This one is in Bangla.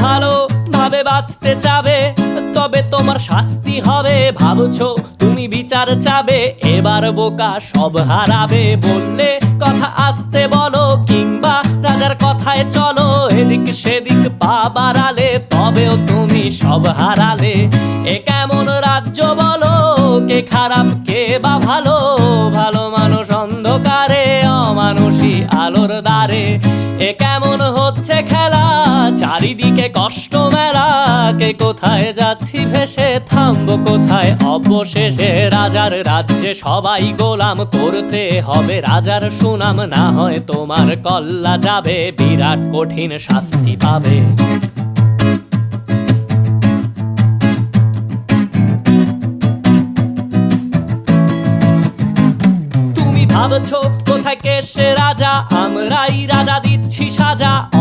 ভালো ভাবে বাঁচতে চাবে, তবে তোমার শাস্তি হবে। ভাবছো তুমি বিচার চাবে, এবার বোকা সব হারাবে। বললে কথা আসতে বলো, কিংবা রাজার কথায় চলো, এদিক সেদিক পা বাড়ালে তবেও তুমি সব হারালে। এ কেমন রাজ্য বলো, কে খারাপ কে বা ভালো? ভালো মানুষ অন্ধকারে, অমানুষী আলোর দ্বারে। এ কেমন হচ্ছে খেলা, চারিদিকে কষ্ট মেলা। কে কোথায় যাচ্ছি ভেসে, থামবো কোথায় অবশেষে? রাজার রাজ্যে সবাই গোলাম, করতে হবে রাজার সুনাম। না হয় তোমার কল্লা যাবে, বিরাট কঠিন শাস্তি পাবে। ভাবছো কোথায় কে সে রাজা, আমরাই রাজা দিচ্ছি সাজা।